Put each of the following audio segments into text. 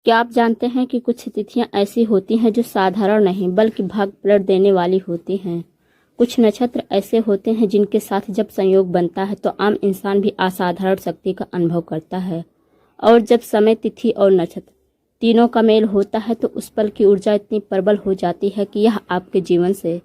क्या आप जानते हैं कि कुछ तिथियां ऐसी होती हैं जो साधारण नहीं बल्कि भाग पलट देने वाली होती हैं। कुछ नक्षत्र ऐसे होते हैं जिनके साथ जब संयोग बनता है तो आम इंसान भी असाधारण शक्ति का अनुभव करता है। और जब समय, तिथि और नक्षत्र तीनों का मेल होता है तो उस पल की ऊर्जा इतनी प्रबल हो जाती है कि यह आपके जीवन से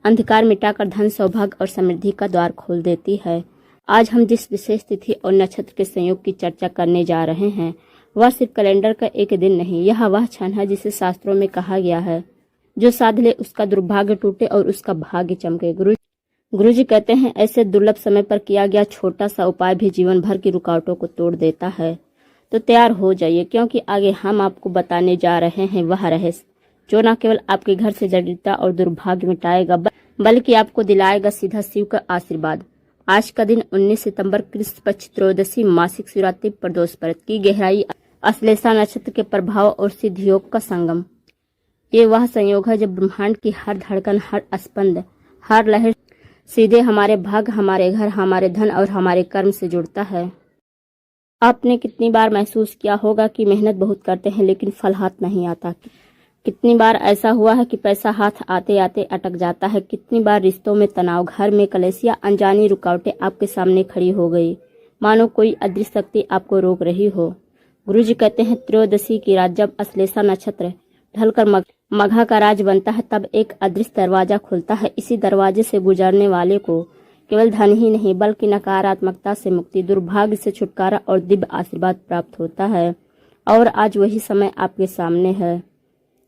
अंधकार मिटाकर धन, सौभाग्य और समृद्धि का द्वार खोल देती है। आज हम जिस विशेष तिथि और नक्षत्र के संयोग की चर्चा करने जा रहे हैं वह सिर्फ कैलेंडर का एक दिन नहीं, यह वह क्षण है जिसे शास्त्रों में कहा गया है, जो साध ले उसका दुर्भाग्य टूटे और उसका भाग्य चमके। गुरुजी कहते हैं ऐसे दुर्लभ समय पर किया गया छोटा सा उपाय भी जीवन भर की रुकावटों को तोड़ देता है। तो तैयार हो जाइए, क्योंकि आगे हम आपको बताने जा रहे हैं वह रहस्य जो न केवल आपके घर से जटिलता और दुर्भाग्य मिटाएगा बल्कि आपको दिलाएगा सीधा शिव का आशीर्वाद। आज का दिन 19 सितंबर कृष्ण पक्ष त्रयोदशी मासिक शिवरात्रि प्रदोष पर्व की गहराई, अश्लेषा नक्षत्र के प्रभाव और सिद्ध योग का संगम। ये वह संयोग है जब ब्रह्मांड की हर धड़कन, हर स्पंद, हर लहर सीधे हमारे भाग्य, हमारे घर, हमारे धन और हमारे कर्म से जुड़ता है। आपने कितनी बार महसूस किया होगा कि मेहनत बहुत करते हैं लेकिन फल हाथ नहीं आता। कितनी बार ऐसा हुआ है कि पैसा हाथ आते आते अटक जाता है। कितनी बार रिश्तों में तनाव, घर में कलेश या अनजानी रुकावटें आपके सामने खड़ी हो गई, मानो कोई अदृश्य शक्ति आपको रोक रही हो। गुरुजी कहते हैं त्रयोदशी की रात जब अश्लेषा नक्षत्र ढलकर मघा का राज बनता है तब एक अदृश्य दरवाजा खुलता है। इसी दरवाजे से गुजरने वाले को केवल धन ही नहीं बल्कि नकारात्मकता से मुक्ति, दुर्भाग्य से छुटकारा और दिव्य आशीर्वाद प्राप्त होता है। और आज वही समय आपके सामने है।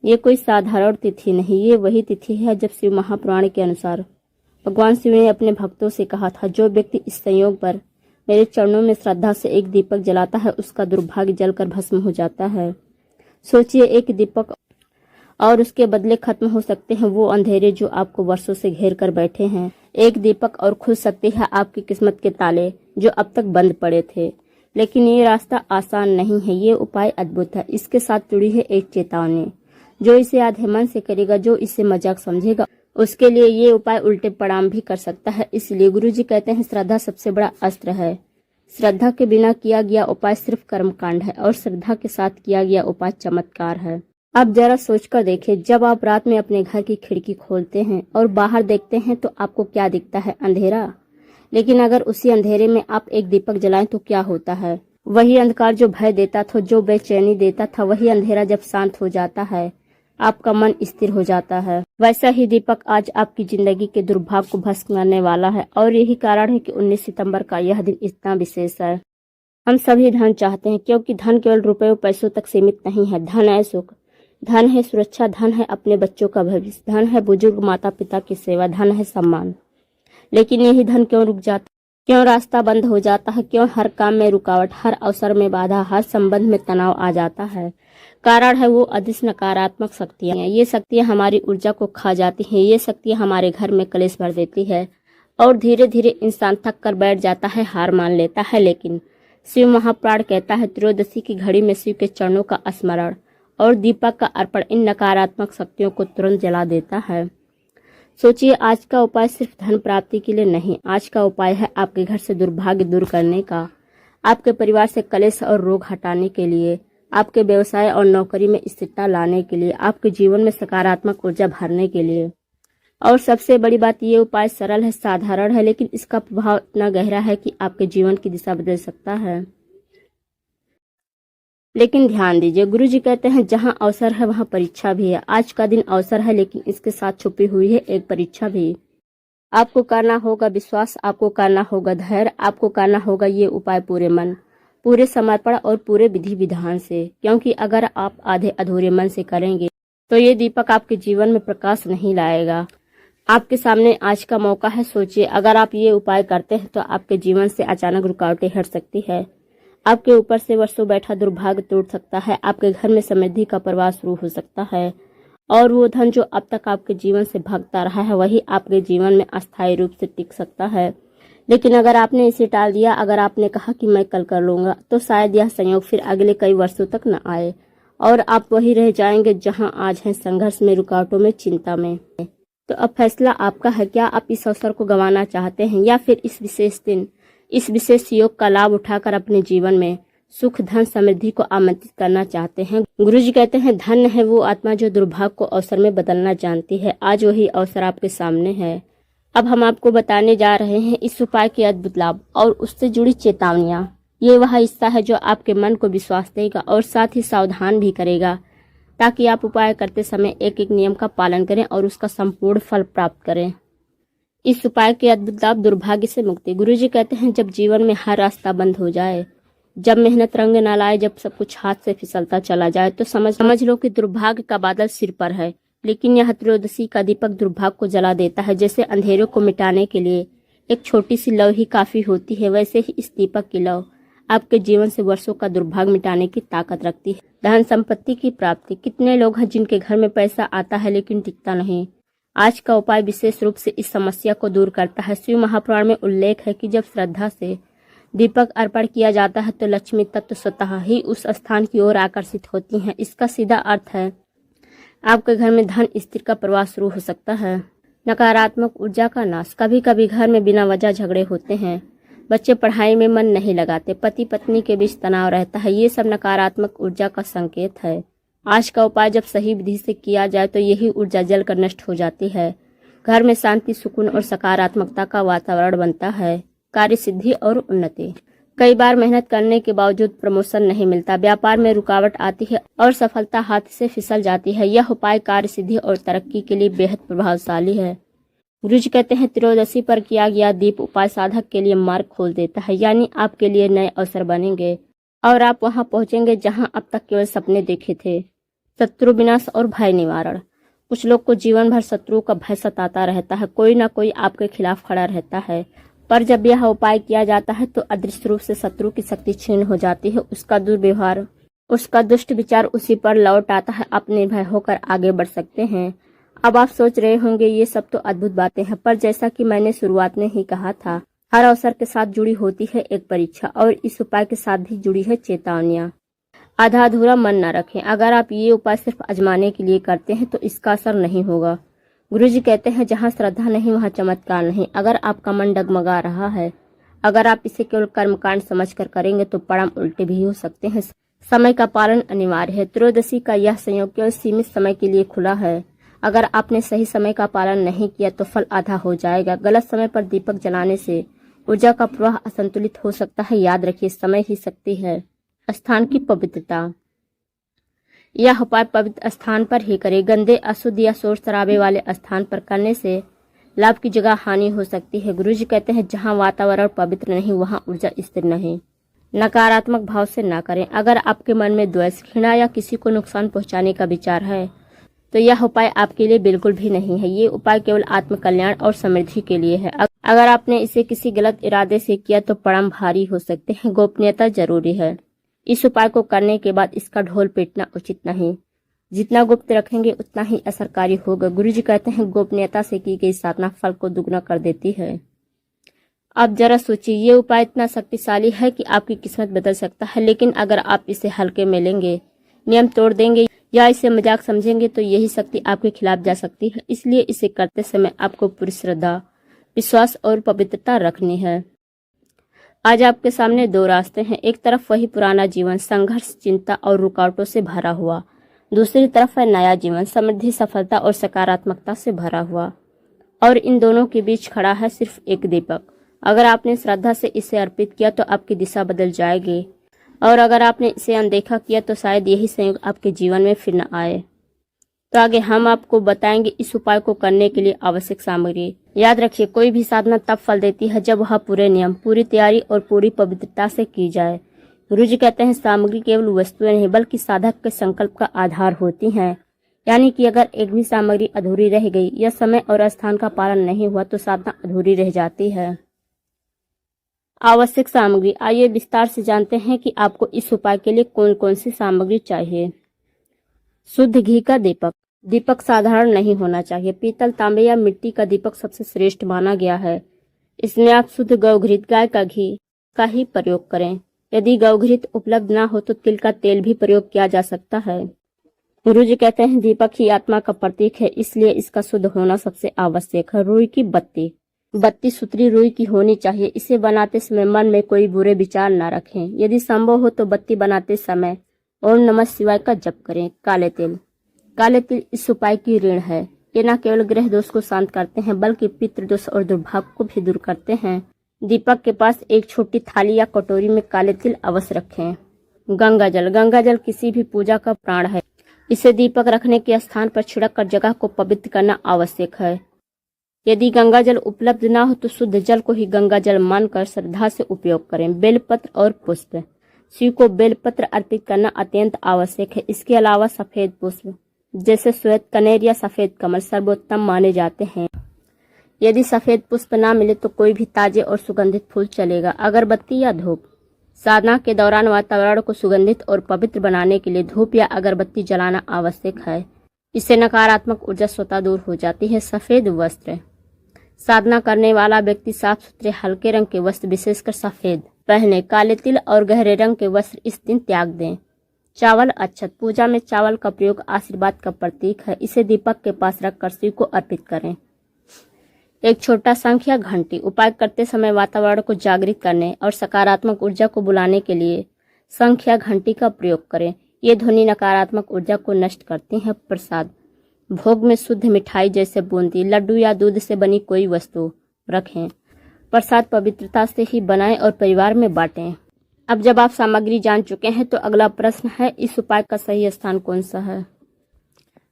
ये कोई साधारण तिथि नहीं, ये वही तिथि है जब शिव महापुराण के अनुसार भगवान शिव ने अपने भक्तों से कहा था, जो व्यक्ति इस संयोग पर मेरे चरणों में श्रद्धा से एक दीपक जलाता है उसका दुर्भाग्य जलकर भस्म हो जाता है। सोचिए, एक दीपक और उसके बदले खत्म हो सकते हैं वो अंधेरे जो आपको वर्षों से घेर कर बैठे हैं। एक दीपक और खुल सकते हैं आपकी किस्मत के ताले जो अब तक बंद पड़े थे। लेकिन ये रास्ता आसान नहीं है, ये उपाय अद्भुत है। इसके साथ जुड़ी है एक चेतावनी, जो इसे आधे मन से करेगा, जो इसे मजाक समझेगा, उसके लिए ये उपाय उल्टे परिणाम भी कर सकता है। इसलिए गुरुजी कहते हैं श्रद्धा सबसे बड़ा अस्त्र है। श्रद्धा के बिना किया गया उपाय सिर्फ कर्मकांड है और श्रद्धा के साथ किया गया उपाय चमत्कार है। अब जरा सोचकर देखें, जब आप रात में अपने घर की खिड़की खोलते हैं और बाहर देखते हैं तो आपको क्या दिखता है? अंधेरा। लेकिन अगर उसी अंधेरे में आप एक दीपक जलाएं तो क्या होता है? वही अंधकार जो भय देता था, जो बेचैनी देता था, वही अंधेरा जब शांत हो जाता है आपका मन स्थिर हो जाता है। वैसा ही दीपक आज आपकी जिंदगी के दुर्भाग्य को भस्म करने वाला है। और यही कारण है कि 19 सितंबर का यह दिन इतना विशेष है। हम सभी धन चाहते हैं, क्योंकि धन केवल रुपयों पैसों तक सीमित नहीं है। धन है सुख, धन है सुरक्षा, धन है अपने बच्चों का भविष्य, धन है बुजुर्ग माता पिता की सेवा, धन है सम्मान। लेकिन यही धन क्यों रुक जाता, क्यों रास्ता बंद हो जाता है? क्यों हर काम में रुकावट, हर अवसर में बाधा, हर संबंध में तनाव आ जाता है? कारण है वो अदृश्य नकारात्मक शक्तियां। ये शक्तियां हमारी ऊर्जा को खा जाती हैं। ये शक्तियां हमारे घर में कलेश भर देती है और धीरे धीरे इंसान थक कर बैठ जाता है, हार मान लेता है। लेकिन शिव महापुराण कहता है त्रयोदशी की घड़ी में शिव के चरणों का स्मरण और दीपक का अर्पण इन नकारात्मक शक्तियों को तुरंत जला देता है। सोचिए, आज का उपाय सिर्फ धन प्राप्ति के लिए नहीं, आज का उपाय है आपके घर से दुर्भाग्य दूर करने का, आपके परिवार से कलेश और रोग हटाने के लिए, आपके व्यवसाय और नौकरी में स्थिरता लाने के लिए, आपके जीवन में सकारात्मक ऊर्जा भरने के लिए। और सबसे बड़ी बात, ये उपाय सरल है, साधारण है, लेकिन इसका प्रभाव इतना गहरा है कि आपके जीवन की दिशा बदल सकता है। लेकिन ध्यान दीजिए, गुरुजी कहते हैं जहां अवसर है वहां परीक्षा भी है। आज का दिन अवसर है, लेकिन इसके साथ छुपी हुई है एक परीक्षा भी। आपको करना होगा विश्वास, आपको करना होगा धैर्य, आपको करना होगा ये उपाय पूरे मन, पूरे समर्पण और पूरे विधि विधान से। क्योंकि अगर आप आधे अधूरे मन से करेंगे तो ये दीपक आपके जीवन में प्रकाश नहीं लाएगा। आपके सामने आज का मौका है। सोचिए, अगर आप ये उपाय करते हैं तो आपके जीवन से अचानक रुकावटें हट सकती है, आपके ऊपर से वर्षों बैठा दुर्भाग्य टूट सकता है, आपके घर में समृद्धि का प्रवाह शुरू हो सकता है और वो धन जो अब तक आपके जीवन से भागता रहा है वही आपके जीवन में अस्थायी रूप से टिक सकता है। लेकिन अगर आपने इसे टाल दिया, अगर आपने कहा कि मैं कल कर लूंगा, तो शायद यह संयोग फिर अगले कई वर्षों तक न आए और आप वही रह जाएंगे जहां आज हैं, संघर्ष में, रुकावटों में, चिंता में। तो अब फैसला आपका है, क्या आप इस अवसर को गंवाना चाहते हैं या फिर इस विशेष दिन, इस विशेष योग का लाभ उठाकर अपने जीवन में सुख धन समृद्धि को आमंत्रित करना चाहते हैं। गुरु जी कहते हैं धन्य है वो आत्मा जो दुर्भाग्य को अवसर में बदलना जानती है। आज वही अवसर आपके सामने है। अब हम आपको बताने जा रहे हैं इस उपाय के अद्भुत लाभ और उससे जुड़ी चेतावनियां। ये वह हिस्सा है जो आपके मन को विश्वास देगा और साथ ही सावधान भी करेगा, ताकि आप उपाय करते समय एक एक नियम का पालन करें और उसका संपूर्ण फल प्राप्त करें। इस उपाय के अद्भुत लाभ। दुर्भाग्य से मुक्ति। गुरुजी कहते हैं जब जीवन में हर रास्ता बंद हो जाए, जब मेहनत रंग न लाए, जब सब कुछ हाथ से फिसलता चला जाए, तो समझ लो कि दुर्भाग्य का बादल सिर पर है। लेकिन यह त्रयोदशी का दीपक दुर्भाग्य को जला देता है। जैसे अंधेरों को मिटाने के लिए एक छोटी सी लौ ही काफी होती है, वैसे ही इस दीपक की लौ आपके जीवन से वर्षों का दुर्भाग्य मिटाने की ताकत रखती है। धन संपत्ति की प्राप्ति। कितने लोग हैं जिनके घर में पैसा आता है लेकिन टिकता नहीं। आज का उपाय विशेष रूप से इस समस्या को दूर करता है। शिव महापुराण में उल्लेख है कि जब श्रद्धा से दीपक अर्पण किया जाता है तो लक्ष्मी तत्व स्वतः ही उस स्थान की ओर आकर्षित होती हैं। इसका सीधा अर्थ है आपके घर में धन स्थिर का प्रवाह शुरू हो सकता है। नकारात्मक ऊर्जा का नाश। कभी कभी घर में बिना वजह झगड़े होते हैं, बच्चे पढ़ाई में मन नहीं लगाते, पति पत्नी के बीच तनाव रहता है। ये सब नकारात्मक ऊर्जा का संकेत है। आज का उपाय जब सही विधि से किया जाए तो यही ऊर्जा जलकर नष्ट हो जाती है। घर में शांति, सुकून और सकारात्मकता का वातावरण बनता है। कार्य सिद्धि और उन्नति। कई बार मेहनत करने के बावजूद प्रमोशन नहीं मिलता, व्यापार में रुकावट आती है और सफलता हाथ से फिसल जाती है। यह उपाय कार्य सिद्धि और तरक्की के लिए बेहद प्रभावशाली है। गुरुजी कहते हैं त्रयोदशी पर किया गया दीप उपाय साधक के लिए मार्ग खोल देता है, यानी आपके लिए नए अवसर बनेंगे और आप वहां पहुंचेंगे जहां अब तक केवल सपने देखे थे। शत्रु विनाश और भय निवारण। कुछ लोग को जीवन भर शत्रुओं का भय सताता रहता है, कोई ना कोई आपके खिलाफ खड़ा रहता है, पर जब यह उपाय किया जाता है तो अदृश्य रूप से शत्रु की शक्ति क्षीण हो जाती है। उसका दुर्व्यवहार, उसका दुष्ट विचार उसी पर लौट आता है। आप निर्भय होकर आगे बढ़ सकते हैं। अब आप सोच रहे होंगे ये सब तो अद्भुत बातें हैं, पर जैसा कि मैंने शुरुआत में ही कहा था, हर अवसर के साथ जुड़ी होती है एक परीक्षा और इस उपाय के साथ भी जुड़ी है चेतावनियां। आधा अधूरा मन न रखें। अगर आप ये उपाय सिर्फ आजमाने के लिए करते हैं तो इसका असर नहीं होगा। गुरुजी कहते हैं जहाँ श्रद्धा नहीं वहाँ चमत्कार नहीं। अगर आपका मन डगमगा रहा है, अगर आप इसे केवल कर्मकांड समझकर करेंगे तो परिणाम उल्टे भी हो सकते हैं। समय का पालन अनिवार्य है। त्रयोदशी का यह संयोग केवल सीमित समय के लिए खुला है। अगर आपने सही समय का पालन नहीं किया तो फल आधा हो जाएगा। गलत समय पर दीपक जलाने से ऊर्जा का प्रवाह असंतुलित हो सकता है। याद रखिए समय ही शक्ति है। स्थान की पवित्रता। यह उपाय पवित्र स्थान पर ही करें। गंदे, अशुद्ध या शोर शराबे वाले स्थान पर करने से लाभ की जगह हानि हो सकती है। गुरुजी कहते हैं जहाँ वातावरण पवित्र नहीं वहाँ ऊर्जा स्थिर नहीं। नकारात्मक भाव से ना करें। अगर आपके मन में द्वेष, घृणा या किसी को नुकसान पहुंचाने का विचार है तो यह उपाय आपके लिए बिल्कुल भी नहीं है। ये उपाय केवल आत्म कल्याण और समृद्धि के लिए है। अगर आपने इसे किसी गलत इरादे से किया तो परिणाम भारी हो सकते हैं। गोपनीयता जरूरी है। इस उपाय को करने के बाद इसका ढोल पीटना उचित नहीं। जितना गुप्त रखेंगे उतना ही असरकारी होगा। गुरुजी कहते हैं गोपनीयता से की गई साधना फल को दुगना कर देती है। अब जरा सोचिए, ये उपाय इतना शक्तिशाली है कि आपकी किस्मत बदल सकता है, लेकिन अगर आप इसे हल्के में लेंगे, नियम तोड़ देंगे या इसे मजाक समझेंगे तो यही शक्ति आपके खिलाफ जा सकती है। इसलिए इसे करते समय आपको पूरी श्रद्धा, विश्वास और पवित्रता रखनी है। आज आपके सामने दो रास्ते हैं। एक तरफ वही पुराना जीवन, संघर्ष, चिंता और रुकावटों से भरा हुआ। दूसरी तरफ है नया जीवन, समृद्धि, सफलता और सकारात्मकता से भरा हुआ। और इन दोनों के बीच खड़ा है सिर्फ एक दीपक। अगर आपने श्रद्धा से इसे अर्पित किया तो आपकी दिशा बदल जाएगी, और अगर आपने इसे अनदेखा किया तो शायद यही संयोग आपके जीवन में फिर न आए। तो आगे हम आपको बताएंगे इस उपाय को करने के लिए आवश्यक सामग्री। याद रखिए, कोई भी साधना तब फल देती है जब वह पूरे नियम, पूरी तैयारी और पूरी पवित्रता से की जाए। गुरुजी कहते हैं सामग्री केवल वस्तुएं नहीं बल्कि साधक के संकल्प का आधार होती हैं। यानी कि अगर एक भी सामग्री अधूरी रह गई या समय और स्थान का पालन नहीं हुआ तो साधना अधूरी रह जाती है। आवश्यक सामग्री। आइए विस्तार से जानते हैं कि आपको इस उपाय के लिए कौन कौन सी सामग्री चाहिए। शुद्ध घी का दीपक। दीपक साधारण नहीं होना चाहिए। पीतल, तांबे या मिट्टी का दीपक सबसे श्रेष्ठ माना गया है। इसमें आप शुद्ध गौघृत, गाय का घी का ही प्रयोग करें। यदि गौघृत उपलब्ध ना हो तो तिल का तेल भी प्रयोग किया जा सकता है। गुरुजी कहते हैं दीपक ही आत्मा का प्रतीक है, इसलिए इसका शुद्ध होना सबसे आवश्यक है। रुई की बत्ती। बत्ती सुतरी रुई की होनी चाहिए। इसे बनाते समय मन में कोई बुरे विचार न रखें। यदि संभव हो तो बत्ती बनाते समय ओम नमः शिवाय का जप करें। काले तिल। काले तिल इस उपाय की ऋण है। ये न केवल ग्रह दोष को शांत करते हैं बल्कि पितृ दोष और दुर्भाग्य को भी दूर करते हैं। दीपक के पास एक छोटी थाली या कटोरी में काले तिल अवश्य रखें। गंगा जल। गंगा जल किसी भी पूजा का प्राण है। इसे दीपक रखने के स्थान पर छिड़क कर जगह को पवित्र करना आवश्यक है। यदि गंगा जल उपलब्ध न हो तो शुद्ध जल को ही गंगा जल मानकर श्रद्धा से उपयोग करें। बेलपत्र और पुष्प। शिव को बेलपत्र अर्पित करना अत्यंत आवश्यक है। इसके अलावा सफेद पुष्प जैसे श्वेत कनेर या सफेद कमल सर्वोत्तम माने जाते हैं। यदि सफेद पुष्प ना मिले तो कोई भी ताजे और सुगंधित फूल चलेगा। अगरबत्ती या धूप। साधना के दौरान वातावरण को सुगंधित और पवित्र बनाने के लिए धूप या अगरबत्ती जलाना आवश्यक है। इससे नकारात्मक ऊर्जा स्वतः दूर हो जाती है। सफेद वस्त्र। साधना करने वाला व्यक्ति साफ सुथरे हल्के रंग के वस्त्र विशेषकर सफेद पहने। काले तिल और गहरे रंग के वस्त्र इस दिन त्याग दें। चावल अक्षत। पूजा में चावल का प्रयोग आशीर्वाद का प्रतीक है। इसे दीपक के पास रखकर शिव को अर्पित करें। एक छोटा शंख या घंटी। उपाय करते समय वातावरण को जागृत करने और सकारात्मक ऊर्जा को बुलाने के लिए शंख या घंटी का प्रयोग करें। ये ध्वनि नकारात्मक ऊर्जा को नष्ट करती है। प्रसाद। भोग में शुद्ध मिठाई जैसे बूंदी, लड्डू या दूध से बनी कोई वस्तु रखें। प्रसाद पवित्रता से ही बनाएं और परिवार में बांटें। अब जब आप सामग्री जान चुके हैं तो अगला प्रश्न है, इस उपाय का सही स्थान कौन सा है।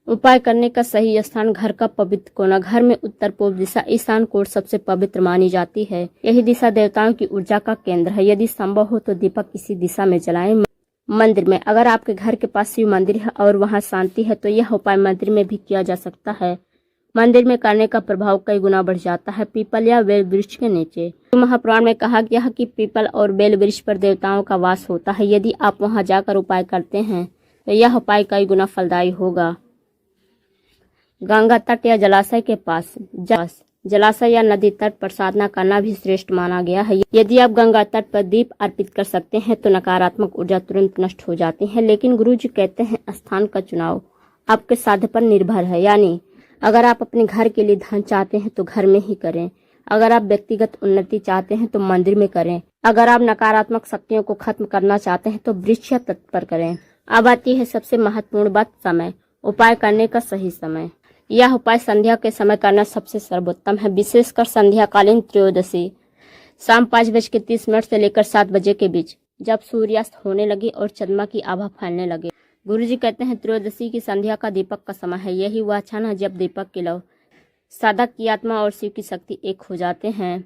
उपाय करने का सही स्थान घर का पवित्र कोना। घर में उत्तर पूर्व दिशा ईशान कोण सबसे पवित्र मानी जाती है। यही दिशा देवताओं की ऊर्जा का केंद्र है। यदि संभव हो तो दीपक इसी दिशा में जलाएं। मंदिर में। अगर आपके घर के पास शिव मंदिर है और वहां शांति है तो यह उपाय मंदिर में भी किया जा सकता है। मंदिर में करने का प्रभाव कई गुना बढ़ जाता है। पीपल या बेल वृक्ष के नीचे। महापुराण में कहा गया है कि पीपल और बेल वृक्ष पर देवताओं का वास होता है। यदि आप वहां जाकर उपाय करते हैं तो यह उपाय कई गुना फलदायी होगा। गंगा तट या जलाशय के पास। जलाशय या नदी तट पर साधना करना भी श्रेष्ठ माना गया है। यदि आप गंगा तट पर दीप अर्पित कर सकते हैं तो नकारात्मक ऊर्जा तुरंत नष्ट हो जाती है। लेकिन गुरुजी कहते हैं स्थान का चुनाव आपके साध्य पर निर्भर है। यानी अगर आप अपने घर के लिए धन चाहते हैं तो घर में ही करें। अगर आप व्यक्तिगत उन्नति चाहते हैं तो मंदिर में करें। अगर आप नकारात्मक शक्तियों को खत्म करना चाहते हैं तो वृक्ष या तट पर करें। अब आती है सबसे महत्वपूर्ण बात, समय। उपाय करने का सही समय। यह उपाय संध्या के समय करना सबसे सर्वोत्तम है। विशेषकर संध्याकालीन त्रयोदशी शाम 5:30 से लेकर 7 बजे के बीच, जब सूर्यास्त होने लगे और चंद्रमा की आभा फैलने लगे। गुरुजी कहते हैं त्रयोदशी की संध्या का दीपक का समय है। यही वह क्षण है जब दीपक के लौ साधक की आत्मा और शिव की शक्ति एक हो जाते हैं।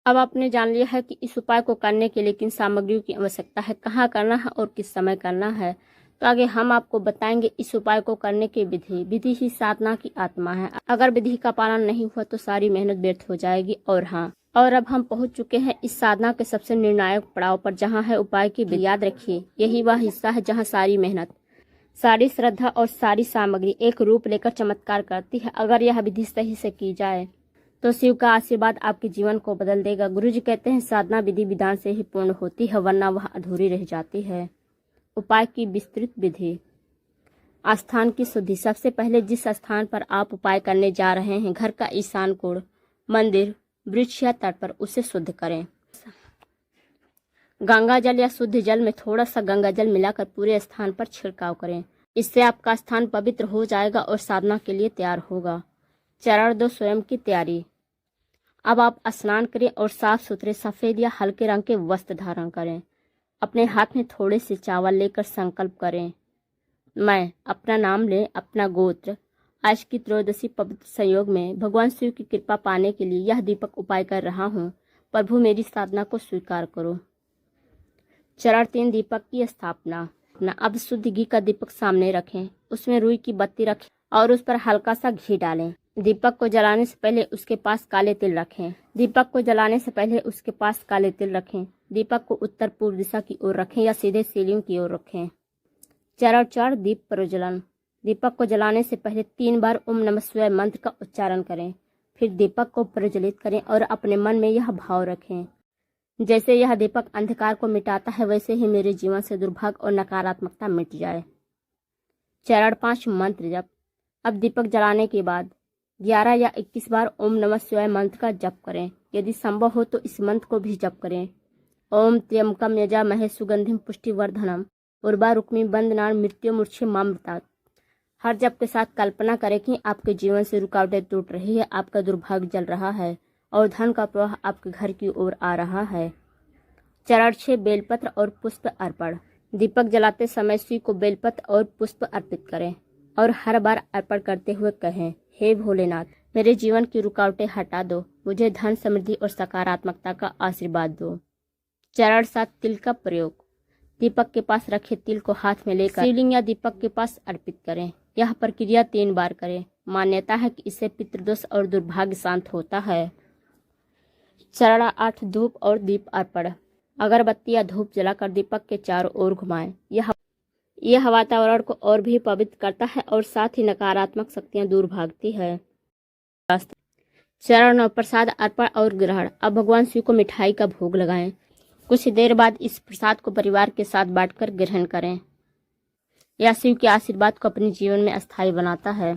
अब आपने जान लिया है कि इस उपाय को करने के लिए किन सामग्रियों की आवश्यकता है, कहाँ करना है और किस समय करना है। तो आगे हम आपको बताएंगे इस उपाय को करने की विधि। विधि ही साधना की आत्मा है। अगर विधि का पालन नहीं हुआ तो सारी मेहनत व्यर्थ हो जाएगी। और अब हम पहुंच चुके हैं इस साधना के सबसे निर्णायक पड़ाव पर, जहां है उपाय की विधि। याद रखिए, यही वह हिस्सा है जहां सारी मेहनत, सारी श्रद्धा और सारी सामग्री एक रूप लेकर चमत्कार करती है। अगर यह विधि सही से की जाए तो शिव का आशीर्वाद आपके जीवन को बदल देगा। गुरुजी कहते हैं साधना विधि विधान से ही पूर्ण होती है, वरना वह अधूरी रह जाती है। उपाय की विस्तृत विधि। स्थान की शुद्धि। सबसे पहले जिस स्थान पर आप उपाय करने जा रहे हैं, घर का ईशान कोण, मंदिर, वृक्ष या तट पर, उसे शुद्ध करें। गंगा जल या शुद्ध जल में थोड़ा सा गंगा जल मिलाकर पूरे स्थान पर छिड़काव करें। इससे आपका स्थान पवित्र हो जाएगा और साधना के लिए तैयार होगा। चरण 2, स्वयं की तैयारी। अब आप स्नान करें और साफ सुथरे सफेद या हल्के रंग के वस्त्र धारण करें। अपने हाथ में थोड़े से चावल लेकर संकल्प करें, मैं अपना नाम लें, अपना गोत्र। आज की त्रयोदशी पवित्र संयोग में भगवान शिव की कृपा पाने के लिए यह दीपक उपाय कर रहा हूँ। प्रभु मेरी साधना को स्वीकार करो। चरण 3, दीपक की स्थापना। अब शुद्ध घी का दीपक सामने रखें, उसमें रुई की बत्ती रखें और उस पर हल्का सा घी डालें। दीपक को जलाने से पहले उसके पास काले तिल रखें। दीपक को उत्तर पूर्व दिशा की ओर रखें या सीधे शिवलिंग की ओर रखें। चरण 4, दीप प्रज्वलन। दीपक को जलाने से पहले 3 बार ओम नमः शिवाय मंत्र का उच्चारण करें। फिर दीपक को प्रज्वलित करें और अपने मन में यह भाव रखें, जैसे यह दीपक अंधकार को मिटाता है वैसे ही मेरे जीवन से दुर्भाग्य और नकारात्मकता मिट जाए। चरण 5, मंत्र जप। अब दीपक जलाने के बाद 11 या 21 बार ओम नमः शिवाय मंत्र का जप करें। यदि संभव हो तो इस मंत्र को भी जप करें। ओम त्र्यंबकम यजामहे सुगंधिम पुष्टिवर्धनम उर्वारुकमिव बंधनान् मृत्युर्मुक्षीयमामृतात्। हर जप के साथ कल्पना करें कि आपके जीवन से रुकावटें टूट रही है, आपका दुर्भाग्य जल रहा है और धन का प्रवाह आपके घर की ओर आ रहा है। चरण 6 बेलपत्र और पुष्प अर्पण। दीपक जलाते समय शिव को बेलपत्र और पुष्प अर्पित करें और हर बार अर्पण करते हुए कहें, हे भोलेनाथ, मेरे जीवन की रुकावटें हटा दो, मुझे धन समृद्धि और सकारात्मकता का आशीर्वाद दो। चरण 7 तिल का प्रयोग। दीपक के पास रखे तिल को हाथ में लेकर शिवलिंग या दीपक के पास अर्पित करें। यह प्रक्रिया 3 बार करें। मान्यता है कि इससे पितृदोष और दुर्भाग्य शांत होता है। चरण 8 धूप और दीप अर्पण। अगरबत्ती या धूप जलाकर दीपक के चारों ओर घुमाएं। यह वातावरण को और भी पवित्र करता है और साथ ही नकारात्मक शक्तियां दूर भागती है। चरण 9 प्रसाद अर्पण और ग्रहण। अब भगवान शिव को मिठाई का भोग लगाएं। कुछ देर बाद इस प्रसाद को परिवार के साथ बांटकर ग्रहण करें। यह शिव के आशीर्वाद को अपने जीवन में अस्थायी बनाता है।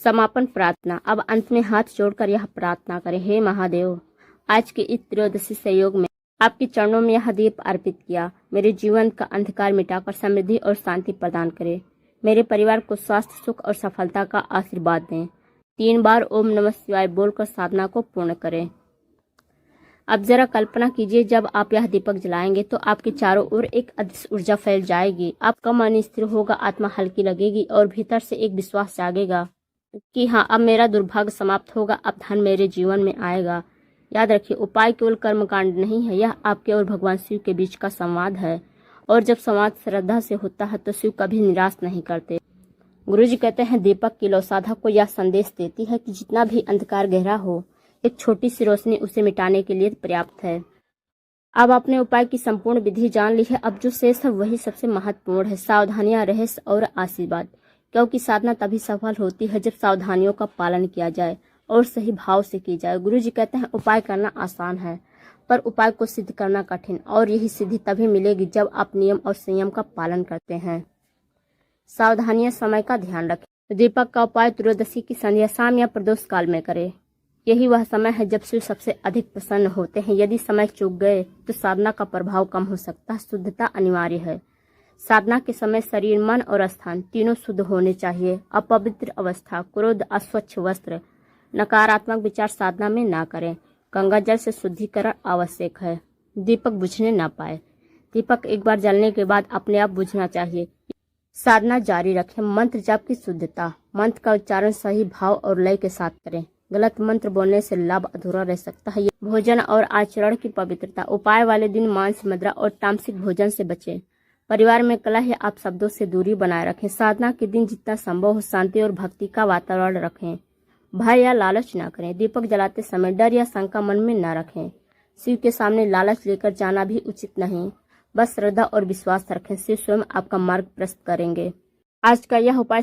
समापन प्रार्थना। अब अंत में हाथ जोड़कर यह प्रार्थना करें, हे महादेव, आज के इस त्रयोदशी संयोग में आपके चरणों में यह दीप अर्पित किया। मेरे जीवन का अंधकार मिटाकर समृद्धि और शांति प्रदान करें। मेरे परिवार को स्वास्थ्य, सुख और सफलता का आशीर्वाद दें। 3 बार ओम नमः शिवाय बोलकर साधना को पूर्ण करें। अब जरा कल्पना कीजिए, जब आप यह दीपक जलाएंगे तो आपके चारों ओर एक अदृश्य ऊर्जा फैल जाएगी। आपका मन स्थिर होगा, आत्मा हल्की लगेगी और भीतर से एक विश्वास जागेगा कि हाँ, अब मेरा दुर्भाग्य समाप्त होगा, अब धन मेरे जीवन में आएगा। याद रखिए, उपाय केवल कर्मकांड नहीं है, यह आपके और भगवान शिव के बीच का संवाद है। और जब संवाद श्रद्धा से होता है तो शिव कभी निराश नहीं करते। गुरुजी कहते हैं, दीपक की लौ साधक को यह संदेश देती है कि जितना भी अंधकार गहरा हो, एक छोटी सी रोशनी उसे मिटाने के लिए पर्याप्त है। अब आपने उपाय की संपूर्ण विधि जान ली है। अब जो शेष है वही सबसे महत्वपूर्ण है, सावधानियां, रहस्य और आशीर्वाद। क्योंकि साधना तभी सफल होती है जब सावधानियों का पालन किया जाए और सही भाव से की जाए। गुरु जी कहते हैं, उपाय करना आसान है पर उपाय को सिद्ध करना कठिन, और यही सिद्धि तभी मिलेगी जब आप नियम और संयम का पालन करते हैं। सावधानियां, समय का ध्यान रखें। दीपक का उपाय त्रयोदशी की संध्या, शाम या प्रदोष काल में करें। यही वह समय है जब शिव सबसे अधिक प्रसन्न होते हैं। यदि समय चूक गए तो साधना का प्रभाव कम हो सकता है। शुद्धता अनिवार्य है। साधना के समय शरीर, मन और स्थान तीनों शुद्ध होने चाहिए। अपवित्र अवस्था, क्रोध, अस्वच्छ वस्त्र, नकारात्मक विचार साधना में ना करें। गंगा जल से शुद्धिकरण आवश्यक है। दीपक बुझने ना पाए। दीपक एक बार जलने के बाद अपने आप बुझना चाहिए। साधना जारी रखें। मंत्र जाप की शुद्धता। मंत्र का उच्चारण सही भाव और लय के साथ करें। गलत मंत्र बोलने से लाभ अधूरा रह सकता है। भोजन और आचरण की पवित्रता। उपाय वाले दिन मांस, मदिरा और तामसिक भोजन से बचें। परिवार में कलह या आप शब्दों से दूरी बनाए रखें। साधना के दिन जितना संभव हो शांति और भक्ति का वातावरण रखें। भय या लालच ना करें। दीपक जलाते समय डर या शंका मन में न रखें। शिव के सामने लालच लेकर जाना भी उचित नहीं। बस श्रद्धा और विश्वास रखें। शिव स्वयं आपका मार्ग प्रशस्त करेंगे। आज का यह उपाय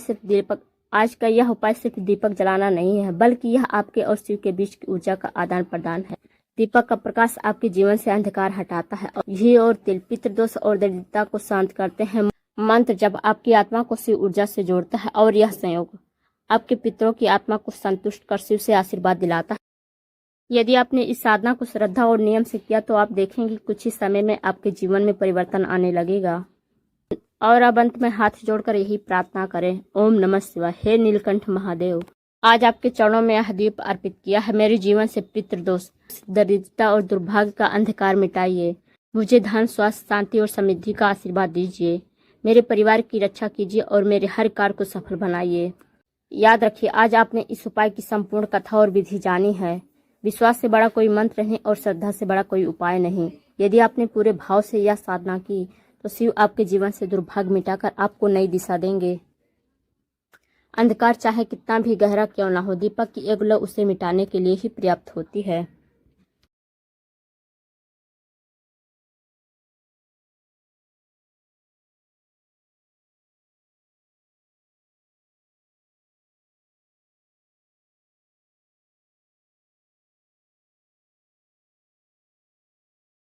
सिर्फ दीपक जलाना नहीं है, बल्कि यह आपके और शिव के बीच की ऊर्जा का आदान प्रदान है। दीपक का प्रकाश आपके जीवन से अंधकार हटाता है और घी और तिल पितृदोष और दरिद्रता को शांत करते हैं। मंत्र जब आपकी आत्मा को शिव ऊर्जा से जोड़ता है और यह संयोग आपके पितरों की आत्मा को संतुष्ट कर शिव से आशीर्वाद दिलाता है। यदि आपने इस साधना को श्रद्धा और नियम से किया तो आप देखेंगे कुछ ही समय में आपके जीवन में परिवर्तन आने लगेगा। और अब अंत में हाथ जोड़कर यही प्रार्थना करें, ओम नमः शिवाय। हे नीलकंठ महादेव, आज आपके चरणों में यह दीप अर्पित किया है। मेरे जीवन से पितृदोष, दरिद्रता और दुर्भाग्य का अंधकार मिटाइए। मुझे धन, स्वास्थ्य, शांति और समृद्धि का आशीर्वाद दीजिए। मेरे परिवार की रक्षा कीजिए और मेरे हर कार्य को सफल बनाइए। याद रखिए, आज आपने इस उपाय की संपूर्ण कथा और विधि जानी है। विश्वास से बड़ा कोई मंत्र नहीं और श्रद्धा से बड़ा कोई उपाय नहीं। यदि आपने पूरे भाव से यह साधना की तो शिव आपके जीवन से दुर्भाग्य मिटाकर आपको नई दिशा देंगे। अंधकार चाहे कितना भी गहरा क्यों ना हो, दीपक की एक लौ उसे मिटाने के लिए ही पर्याप्त होती है।